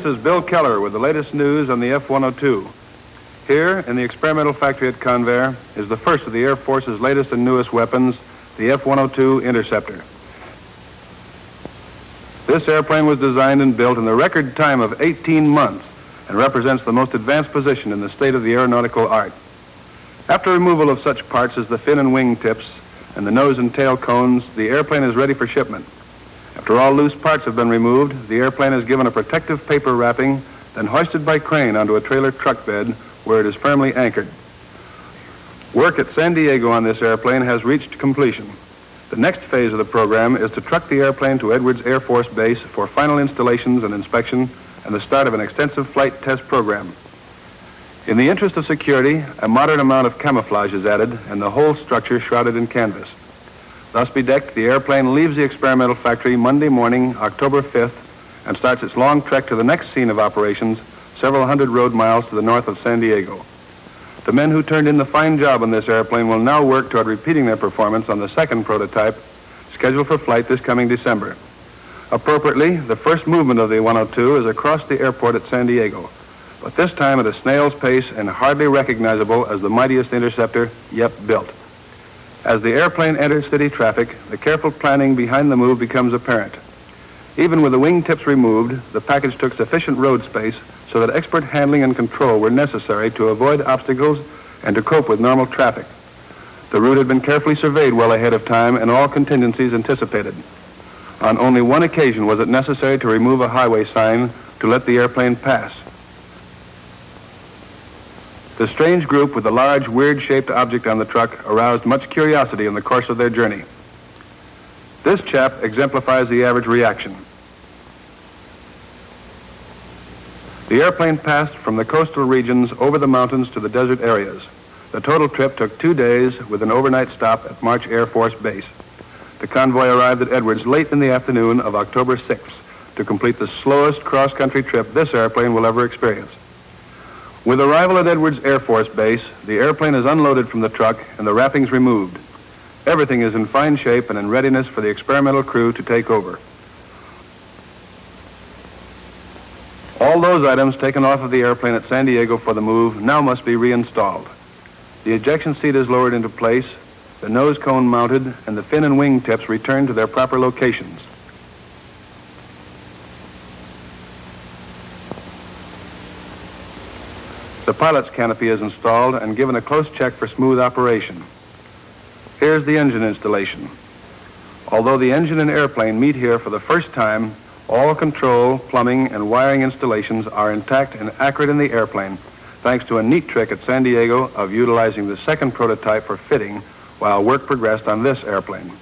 is Bill Keller with the latest news on the F-102. Here, in the experimental factory at Convair, is the first of the Air Force's latest and newest weapons, the F-102 Interceptor. This airplane was designed and built in the record time of 18 months and represents the most advanced position in the state of the aeronautical art. After removal of such parts as the fin and wing tips and the nose and tail cones, the airplane is ready for shipment. After all loose parts have been removed, the airplane is given a protective paper wrapping, then hoisted by crane onto a trailer truck bed where it is firmly anchored. Work at San Diego on this airplane has reached completion. The next phase of the program is to truck the airplane to Edwards Air Force Base for final installations and inspection and the start of an extensive flight test program. In the interest of security, a moderate amount of camouflage is added and the whole structure shrouded in canvas. Thus bedecked, the airplane leaves the experimental factory Monday morning, October 5th, and starts its long trek to the next scene of operations, several hundred road miles to the north of San Diego. The men who turned in the fine job on this airplane will now work toward repeating their performance on the second prototype, scheduled for flight this coming December. Appropriately, the first movement of the 102 is across the airport at San Diego, but this time at a snail's pace and hardly recognizable as the mightiest interceptor yet built. As the airplane enters city traffic, the careful planning behind the move becomes apparent. Even with the wing tips removed, the package took sufficient road space so that expert handling and control were necessary to avoid obstacles and to cope with normal traffic. The route had been carefully surveyed well ahead of time and all contingencies anticipated. On only one occasion was it necessary to remove a highway sign to let the airplane pass. The strange group with the large, weird-shaped object on the truck aroused much curiosity in the course of their journey. This chap exemplifies the average reaction. The airplane passed from the coastal regions over the mountains to the desert areas. The total trip took 2 days with an overnight stop at March Air Force Base. The convoy arrived at Edwards late in the afternoon of October 6th to complete the slowest cross-country trip this airplane will ever experience. With arrival at Edwards Air Force Base, the airplane is unloaded from the truck and the wrappings removed. Everything is in fine shape and in readiness for the experimental crew to take over. All those items taken off of the airplane at San Diego for the move now must be reinstalled. The ejection seat is lowered into place, the nose cone mounted, and the fin and wing tips returned to their proper locations. The pilot's canopy is installed and given a close check for smooth operation. Here's the engine installation. Although the engine and airplane meet here for the first time, all control, plumbing, and wiring installations are intact and accurate in the airplane, thanks to a neat trick at San Diego of utilizing the second prototype for fitting while work progressed on this airplane.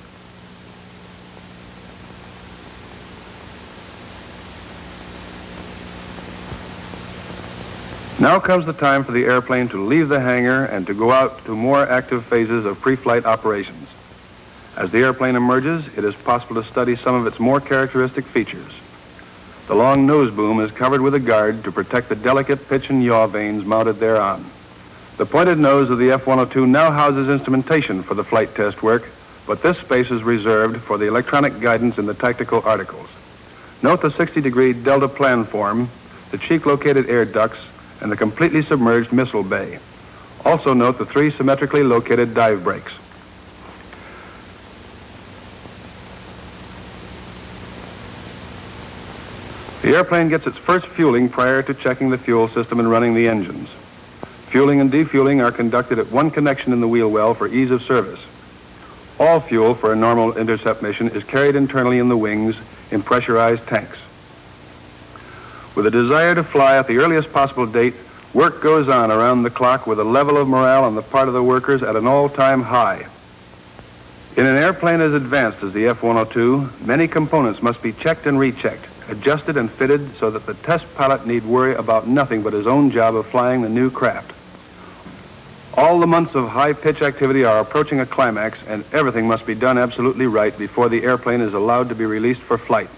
Now comes the time for the airplane to leave the hangar and to go out to more active phases of pre-flight operations. As the airplane emerges, it is possible to study some of its more characteristic features. The long nose boom is covered with a guard to protect the delicate pitch and yaw vanes mounted thereon. The pointed nose of the F-102 now houses instrumentation for the flight test work, but this space is reserved for the electronic guidance in the tactical articles. Note the 60-degree delta planform, the cheek-located air ducts, and the completely submerged missile bay. Also note the 3 symmetrically located dive brakes. The airplane gets its first fueling prior to checking the fuel system and running the engines. Fueling and defueling are conducted at one connection in the wheel well for ease of service. All fuel for a normal intercept mission is carried internally in the wings in pressurized tanks. With a desire to fly at the earliest possible date, work goes on around the clock with a level of morale on the part of the workers at an all-time high. In an airplane as advanced as the F-102, many components must be checked and rechecked, adjusted and fitted so that the test pilot need worry about nothing but his own job of flying the new craft. All the months of high-pitch activity are approaching a climax, and everything must be done absolutely right before the airplane is allowed to be released for flight.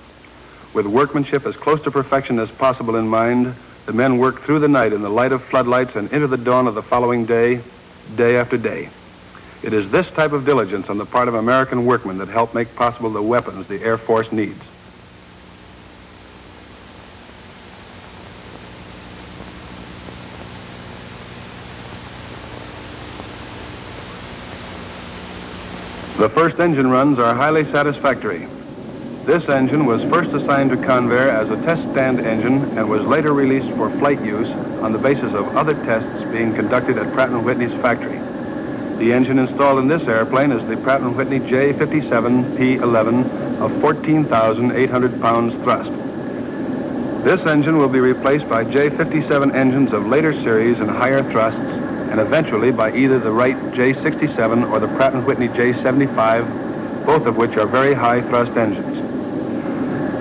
With workmanship as close to perfection as possible in mind, the men work through the night in the light of floodlights and into the dawn of the following day, day after day. It is this type of diligence on the part of American workmen that help make possible the weapons the Air Force needs. The first engine runs are highly satisfactory. This engine was first assigned to Convair as a test stand engine and was later released for flight use on the basis of other tests being conducted at Pratt & Whitney's factory. The engine installed in this airplane is the Pratt & Whitney J57P11 of 14,800 pounds thrust. This engine will be replaced by J57 engines of later series and higher thrusts, and eventually by either the Wright J67 or the Pratt & Whitney J75, both of which are very high thrust engines.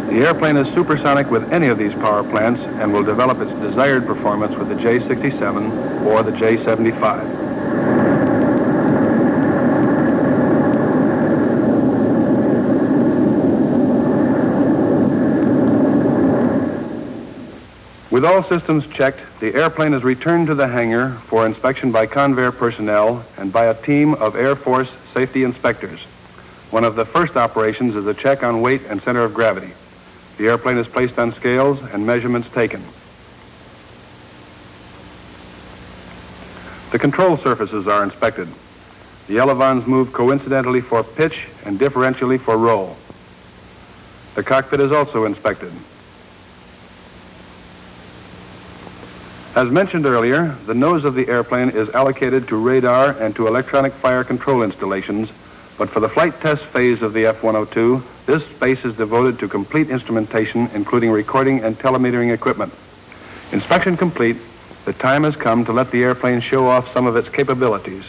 The airplane is supersonic with any of these power plants and will develop its desired performance with the J67 or the J75. With all systems checked, the airplane is returned to the hangar for inspection by Convair personnel and by a team of Air Force safety inspectors. One of the first operations is a check on weight and center of gravity. The airplane is placed on scales and measurements taken. The control surfaces are inspected. The elevons move coincidentally for pitch and differentially for roll. The cockpit is also inspected. As mentioned earlier, the nose of the airplane is allocated to radar and to electronic fire control installations, but for the flight test phase of the F-102, this space is devoted to complete instrumentation, including recording and telemetering equipment. Inspection complete, the time has come to let the airplane show off some of its capabilities,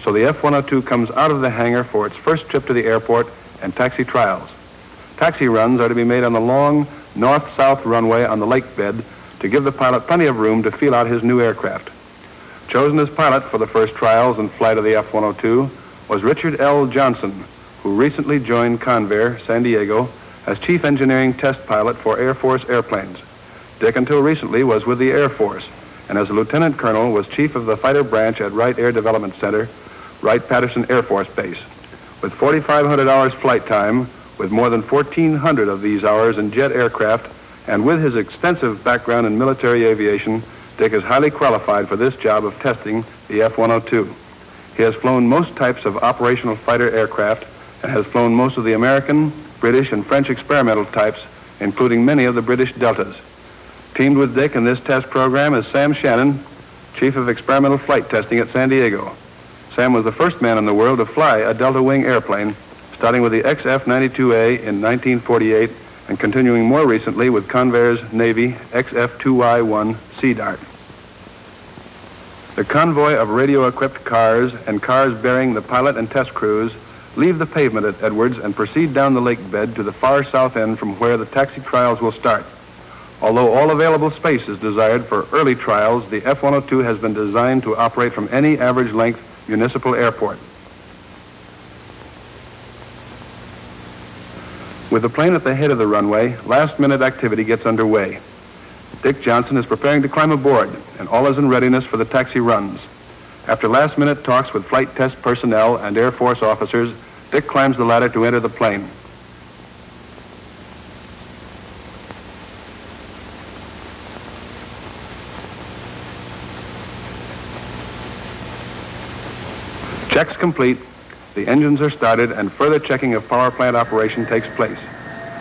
so the F-102 comes out of the hangar for its first trip to the airport and taxi trials. Taxi runs are to be made on the long north-south runway on the lake bed to give the pilot plenty of room to feel out his new aircraft. Chosen as pilot for the first trials and flight of the F-102 was Richard L. Johnson, who recently joined Convair, San Diego, as Chief Engineering Test Pilot for Air Force airplanes. Dick, until recently, was with the Air Force, and as a Lieutenant Colonel was Chief of the Fighter Branch at Wright Air Development Center, Wright-Patterson Air Force Base. With 4,500 hours flight time, with more than 1,400 of these hours in jet aircraft, and with his extensive background in military aviation, Dick is highly qualified for this job of testing the F-102. He has flown most types of operational fighter aircraft and has flown most of the American, British, and French experimental types, including many of the British Deltas. Teamed with Dick in this test program is Sam Shannon, Chief of Experimental Flight Testing at San Diego. Sam was the first man in the world to fly a Delta wing airplane, starting with the XF-92A in 1948 and continuing more recently with Convair's Navy XF-2Y1 Sea Dart. The convoy of radio-equipped cars and cars bearing the pilot and test crews leave the pavement at Edwards and proceed down the lake bed to the far south end from where the taxi trials will start. Although all available space is desired for early trials, the F-102 has been designed to operate from any average-length municipal airport. With the plane at the head of the runway, last-minute activity gets underway. Dick Johnson is preparing to climb aboard, and all is in readiness for the taxi runs. After last-minute talks with flight test personnel and Air Force officers, Dick climbs the ladder to enter the plane. Checks complete, the engines are started, and further checking of power plant operation takes place.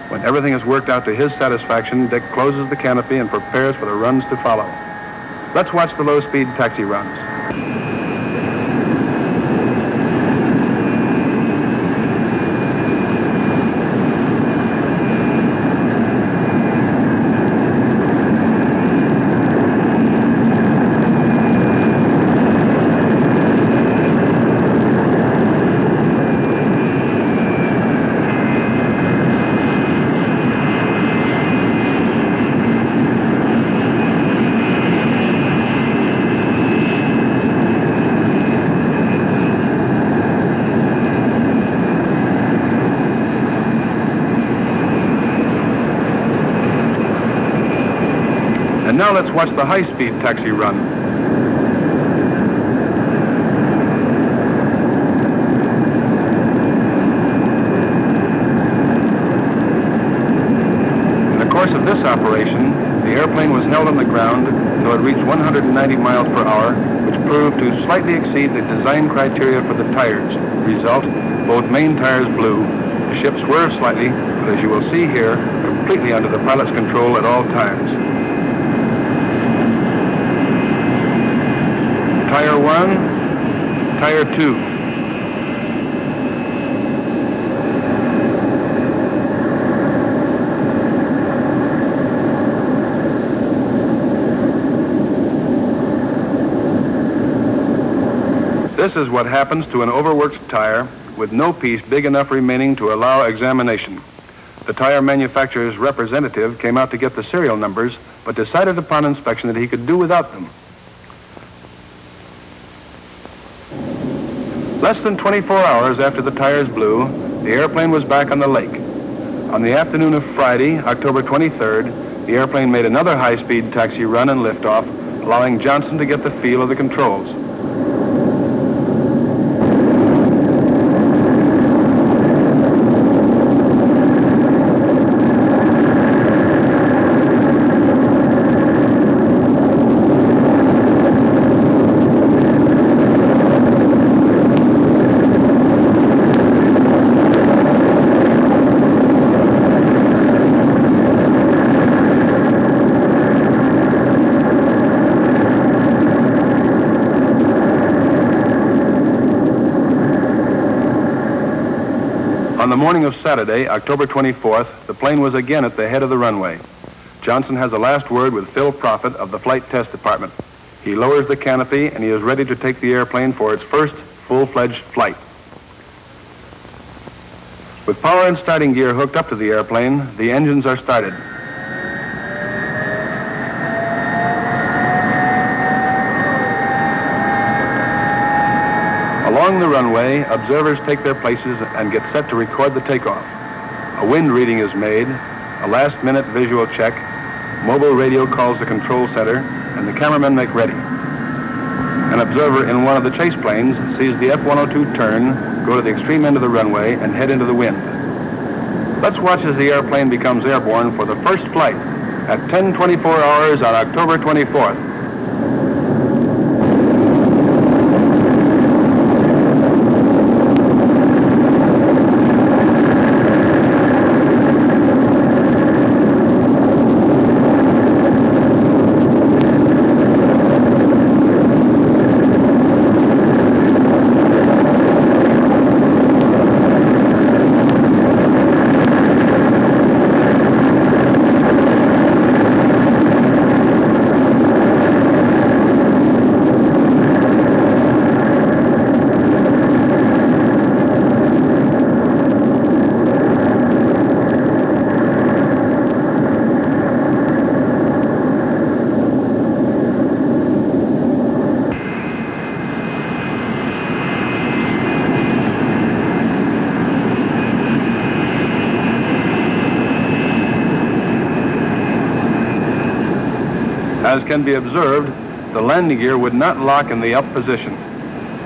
When everything is worked out to his satisfaction, Dick closes the canopy and prepares for the runs to follow. Let's watch the low-speed taxi runs. And now let's watch the high-speed taxi run. In the course of this operation, the airplane was held on the ground until it reached 190 miles per hour, which proved to slightly exceed the design criteria for the tires. Result, both main tires blew. The ship swerved slightly, but as you will see here, completely under the pilot's control at all times. Tire 1, Tire 2. This is what happens to an overworked tire with no piece big enough remaining to allow examination. The tire manufacturer's representative came out to get the serial numbers, but decided upon inspection that he could do without them. Less than 24 hours after the tires blew, the airplane was back on the lake. On the afternoon of Friday, October 23rd, the airplane made another high-speed taxi run and liftoff, allowing Johnson to get the feel of the controls. On the morning of Saturday, October 24th, the plane was again at the head of the runway. Johnson has the last word with Phil Prophet of the Flight Test Department. He lowers the canopy and he is ready to take the airplane for its first full-fledged flight. With power and starting gear hooked up to the airplane, the engines are started. Along the runway, observers take their places and get set to record the takeoff. A wind reading is made, a last-minute visual check, mobile radio calls the control center, and the cameramen make ready. An observer in one of the chase planes sees the F-102 turn, go to the extreme end of the runway, and head into the wind. Let's watch as the airplane becomes airborne for the first flight at 10:24 hours on October 24th. As can be observed, the landing gear would not lock in the up position.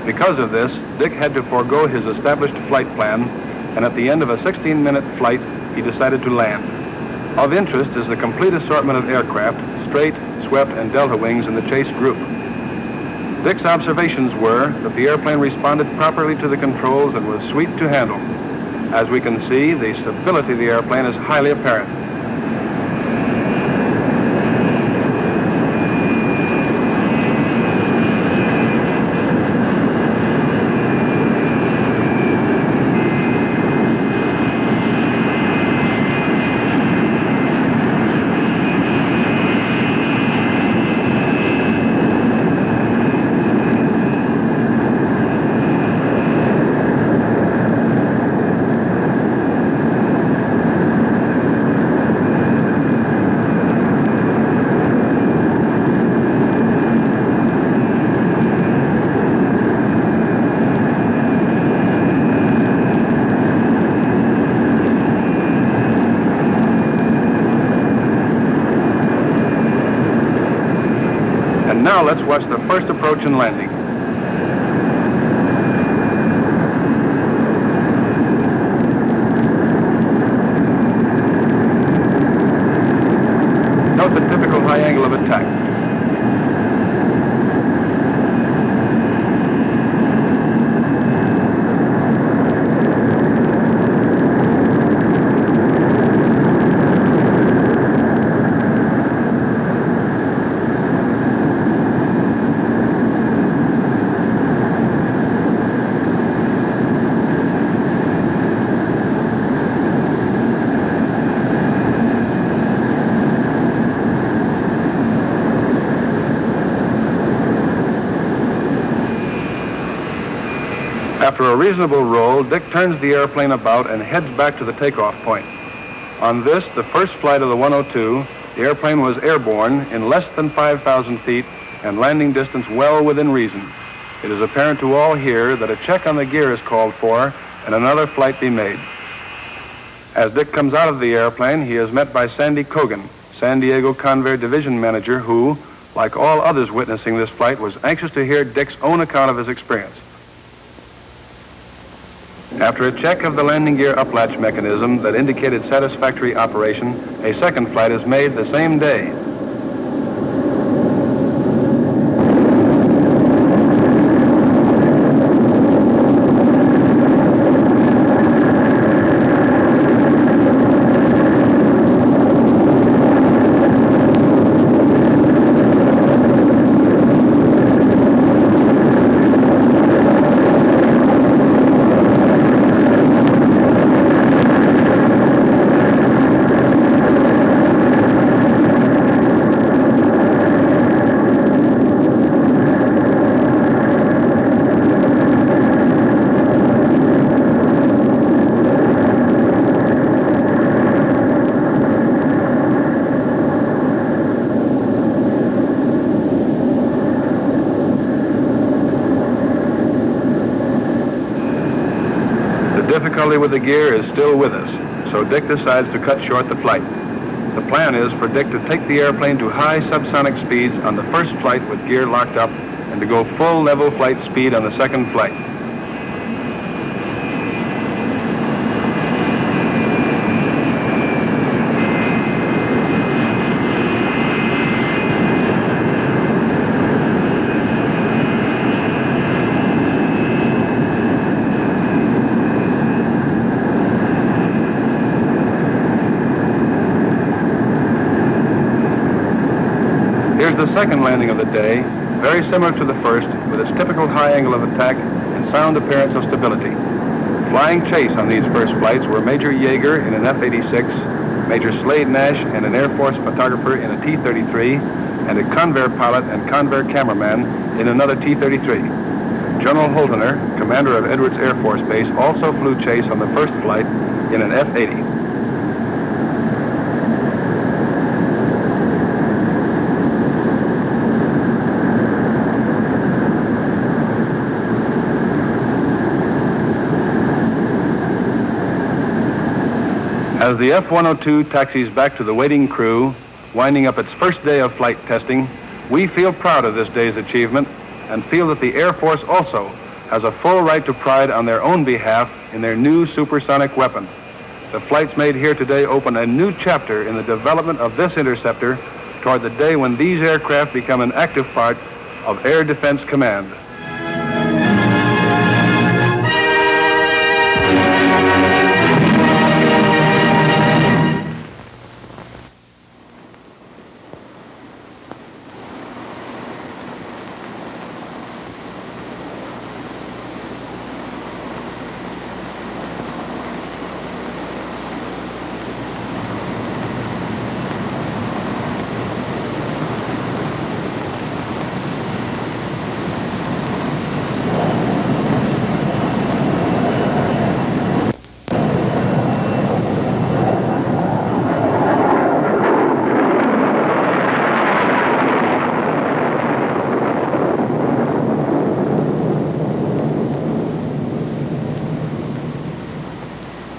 Because of this, Dick had to forego his established flight plan, and at the end of a 16-minute flight, he decided to land. Of interest is the complete assortment of aircraft, straight, swept, and delta wings in the chase group. Dick's observations were that the airplane responded properly to the controls and was sweet to handle. As we can see, the stability of the airplane is highly apparent. Now let's watch the first approach and landing. Note the typical high angle of attack. After a reasonable roll, Dick turns the airplane about and heads back to the takeoff point. On this, the first flight of the 102, the airplane was airborne in less than 5,000 feet and landing distance well within reason. It is apparent to all here that a check on the gear is called for and another flight be made. As Dick comes out of the airplane, he is met by Sandy Cogan, San Diego Convair Division Manager, who, like all others witnessing this flight, was anxious to hear Dick's own account of his experience. After a check of the landing gear uplatch mechanism that indicated satisfactory operation, a second flight is made the same day. The difficulty with the gear is still with us, so Dick decides to cut short the flight. The plan is for Dick to take the airplane to high subsonic speeds on the first flight with gear locked up and to go full level flight speed on the second flight. Here's the second landing of the day, very similar to the first, with its typical high angle of attack and sound appearance of stability. Flying chase on these first flights were Major Yeager in an F-86, Major Slade Nash and an Air Force photographer in a T-33, and a Convair pilot and Convair cameraman in another T-33. General Holtener, commander of Edwards Air Force Base, also flew chase on the first flight in an F-80. As the F-102 taxis back to the waiting crew, winding up its first day of flight testing, we feel proud of this day's achievement and feel that the Air Force also has a full right to pride on their own behalf in their new supersonic weapon. The flights made here today open a new chapter in the development of this interceptor toward the day when these aircraft become an active part of Air Defense Command.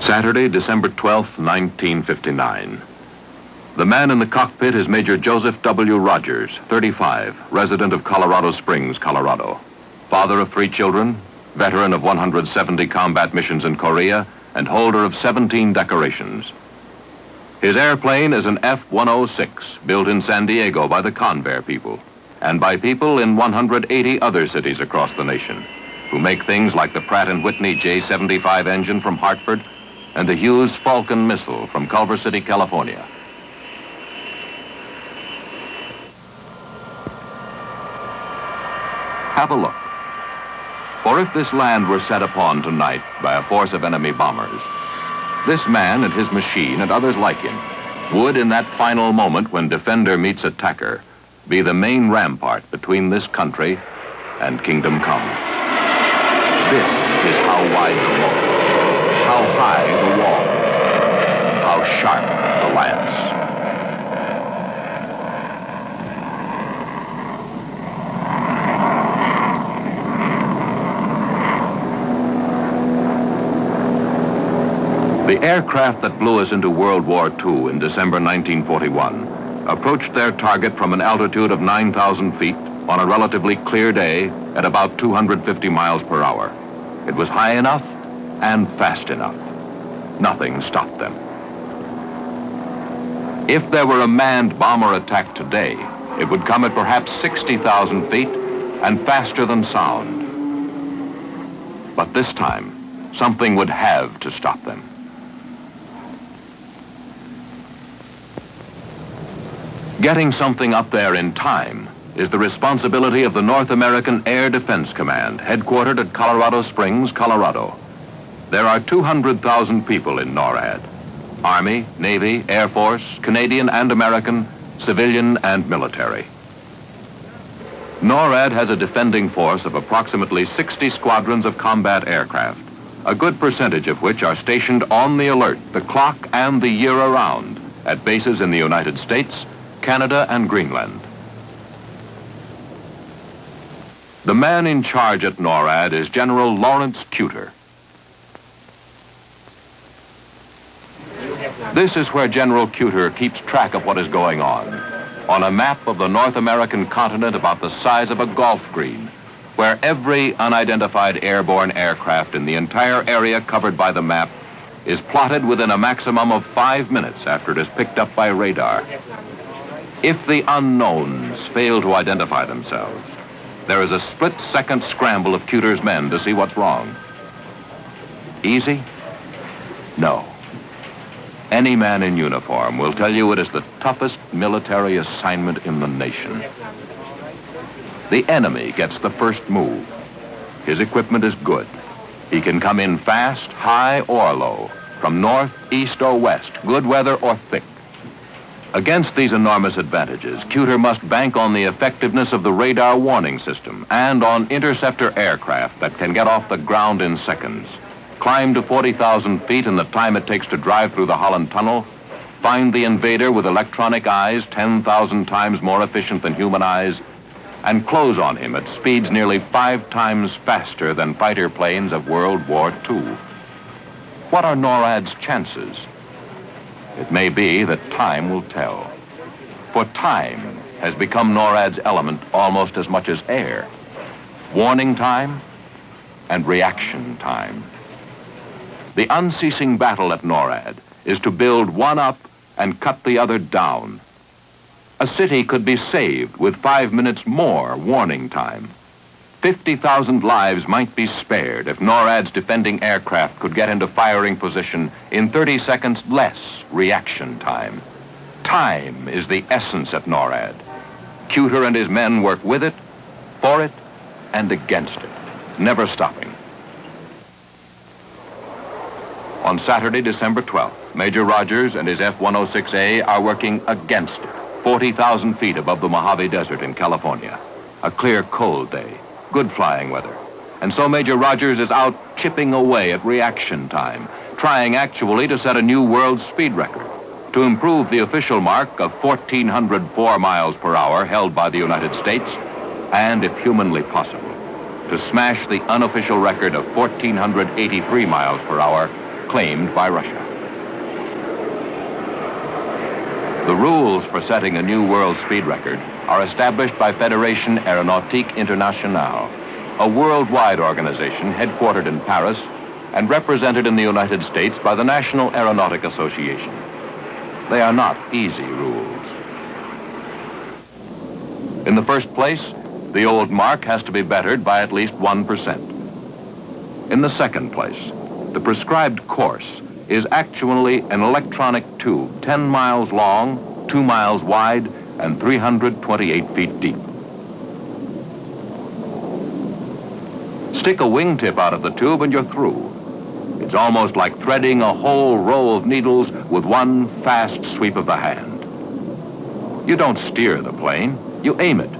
Saturday, December 12th, 1959. The man in the cockpit is Major Joseph W. Rogers, 35, resident of Colorado Springs, Colorado. Father of 3 children, veteran of 170 combat missions in Korea, and holder of 17 decorations. His airplane is an F-106, built in San Diego by the Convair people, and by people in 180 other cities across the nation, who make things like the Pratt & Whitney J-75 engine from Hartford and the Hughes Falcon missile from Culver City, California. Have a look. For if this land were set upon tonight by a force of enemy bombers, this man and his machine and others like him would, in that final moment when defender meets attacker, be the main rampart between this country and kingdom come. This is how wide the moat, how high the wall, how sharp the lance. The aircraft that blew us into World War II in December 1941 approached their target from an altitude of 9,000 feet on a relatively clear day at about 250 miles per hour. It was high enough and fast enough. Nothing stopped them. If there were a manned bomber attack today, it would come at perhaps 60,000 feet and faster than sound. But this time, something would have to stop them. Getting something up there in time is the responsibility of the North American Air Defense Command, headquartered at Colorado Springs, Colorado. There are 200,000 people in NORAD: Army, Navy, Air Force, Canadian and American, civilian and military. NORAD has a defending force of approximately 60 squadrons of combat aircraft, a good percentage of which are stationed on the alert, the clock and the year around, at bases in the United States, Canada, and Greenland. The man in charge at NORAD is General Lawrence Cuter. This is where General Cuter keeps track of what is going on a map of the North American continent about the size of a golf green, where every unidentified airborne aircraft in the entire area covered by the map is plotted within a maximum of 5 minutes after it is picked up by radar. If the unknowns fail to identify themselves, there is a split-second scramble of Cuter's men to see what's wrong. Easy? No. Any man in uniform will tell you it is the toughest military assignment in the nation. The enemy gets the first move. His equipment is good. He can come in fast, high or low, from north, east or west, good weather or thick. Against these enormous advantages, Cuter must bank on the effectiveness of the radar warning system and on interceptor aircraft that can get off the ground in seconds, climb to 40,000 feet in the time it takes to drive through the Holland Tunnel, find the invader with electronic eyes 10,000 times more efficient than human eyes, and close on him at speeds nearly 5 times faster than fighter planes of World War II. What are NORAD's chances? It may be that time will tell. For time has become NORAD's element almost as much as air. Warning time and reaction time. The unceasing battle at NORAD is to build one up and cut the other down. A city could be saved with 5 minutes more warning time. 50,000 lives might be spared if NORAD's defending aircraft could get into firing position in 30 seconds less reaction time. Time is the essence at NORAD. Cuter and his men work with it, for it, and against it, never stopping. On Saturday, December 12th, Major Rogers and his F-106A are working against it, 40,000 feet above the Mojave Desert in California. A clear, cold day. Good flying weather. And so Major Rogers is out chipping away at reaction time, trying actually to set a new world speed record, to improve the official mark of 1,404 miles per hour held by the United States, and if humanly possible, to smash the unofficial record of 1,483 miles per hour claimed by Russia. The rules for setting a new world speed record are established by Fédération Aéronautique Internationale, a worldwide organization headquartered in Paris and represented in the United States by the National Aeronautic Association. They are not easy rules. In the first place, the old mark has to be bettered by at least 1%. In the second place, the prescribed course is actually an electronic tube 10 miles long, 2 miles wide, and 328 feet deep. Stick a wingtip out of the tube and you're through. It's almost like threading a whole row of needles with one fast sweep of the hand. You don't steer the plane, you aim it.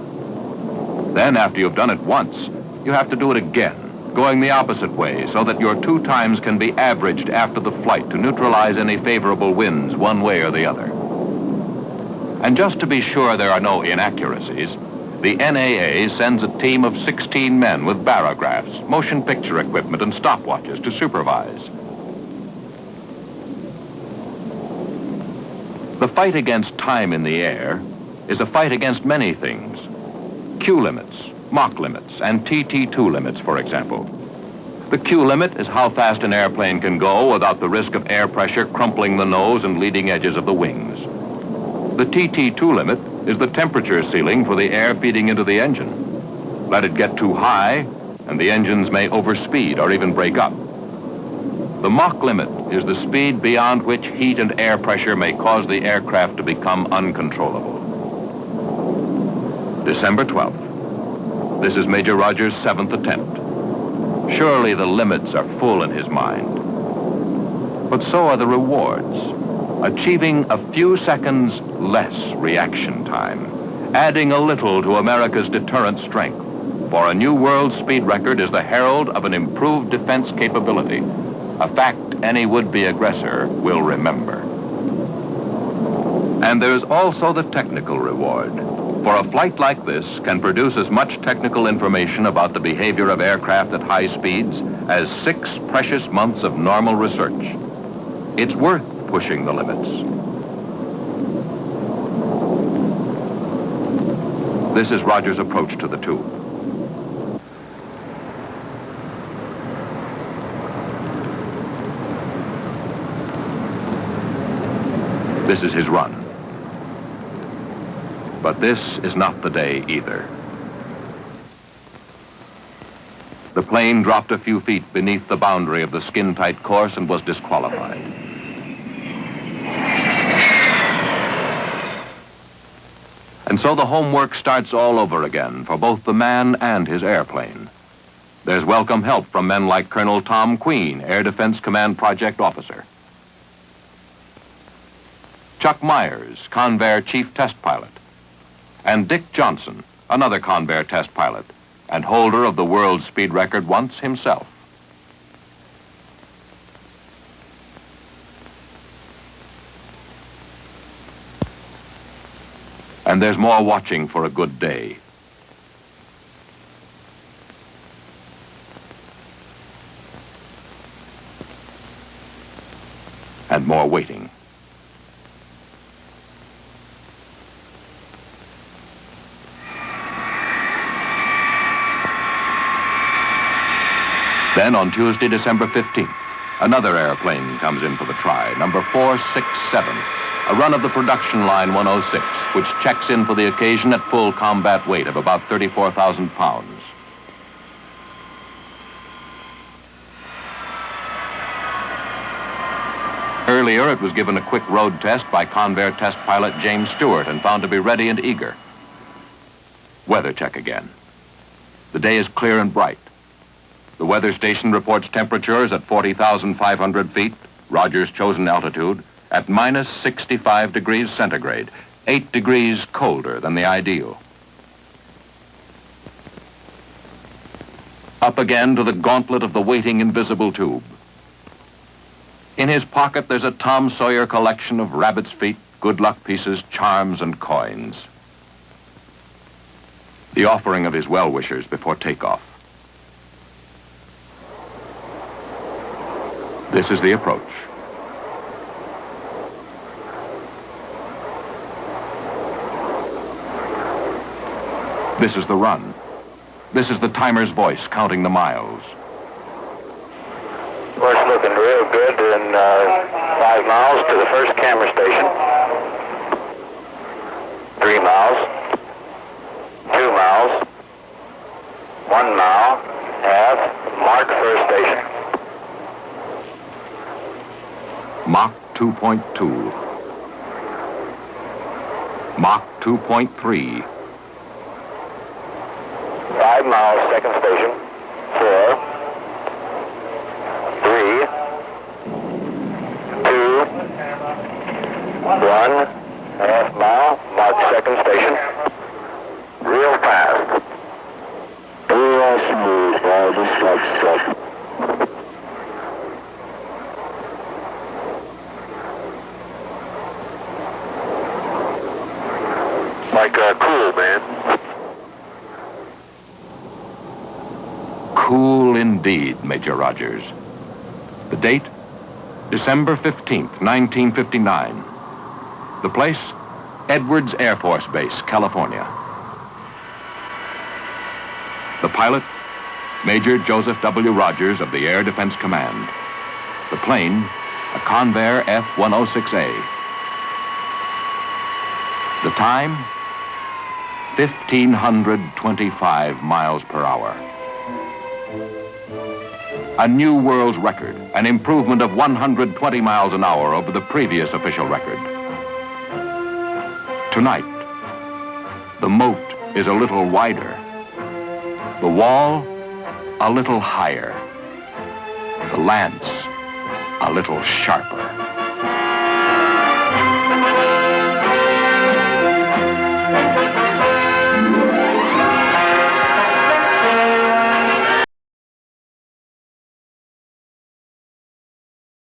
Then after you've done it once, you have to do it again going the opposite way so that your 2 times can be averaged after the flight to neutralize any favorable winds one way or the other. And just to be sure there are no inaccuracies, the NAA sends a team of 16 men with barographs, motion picture equipment, and stopwatches to supervise. The fight against time in the air is a fight against many things. Q limits, Mach limits, and TT2 limits, for example. The Q limit is how fast an airplane can go without the risk of air pressure crumpling the nose and leading edges of the wings. The TT2 limit is the temperature ceiling for the air feeding into the engine. Let it get too high, and the engines may overspeed or even break up. The Mach limit is the speed beyond which heat and air pressure may cause the aircraft to become uncontrollable. December 12th. This is Major Rogers' 7th attempt. Surely the limits are full in his mind. But so are the rewards. Achieving a few seconds less reaction time, adding a little to America's deterrent strength. For a new world speed record is the herald of an improved defense capability, a fact any would-be aggressor will remember. And there's also the technical reward. For a flight like this can produce as much technical information about the behavior of aircraft at high speeds as 6 precious months of normal research. It's worth pushing the limits. This is Rogers' approach to the tube. This is his run. But this is not the day either. The plane dropped a few feet beneath the boundary of the skin-tight course and was disqualified. And so the homework starts all over again for both the man and his airplane. There's welcome help from men like Colonel Tom Queen, Air Defense Command Project Officer. Chuck Myers, Convair Chief Test Pilot. And Dick Johnson, another Convair test pilot, and holder of the world speed record once himself. And there's more watching for a good day. And more waiting. Then on Tuesday, December 15th, another airplane comes in for the try, number 467, a run of the production line 106, which checks in for the occasion at full combat weight of about 34,000 pounds. Earlier, it was given a quick road test by Convair test pilot James Stewart and found to be ready and eager. Weather check again. The day is clear and bright. The weather station reports temperatures at 40,500 feet, Rogers' chosen altitude, at minus 65 degrees centigrade, 8 degrees colder than the ideal. Up again to the gauntlet of the waiting invisible tube. In his pocket, there's a Tom Sawyer collection of rabbit's feet, good luck pieces, charms, and coins. The offering of his well-wishers before takeoff. This is the approach. This is the run. This is the timer's voice counting the miles. Well, it's looking real good in 5 miles to the first camera station. 3 miles. 2 miles. 1 mile. Half. Mark first station. Mach 2.2. Mach 2.3. 5 miles, second station. 4. 3. 2. 1. Half mile, mark second station. Real fast. Real smooth, Like cool, man. Cool indeed, Major Rogers. The date? December 15th, 1959. The place? Edwards Air Force Base, California. The pilot? Major Joseph W. Rogers of the Air Defense Command. The plane? A Convair F-106A. The time? 1,525 miles per hour. A new world's record, an improvement of 120 miles an hour over the previous official record. Tonight, the moat is a little wider, the wall a little higher, the lance a little sharper.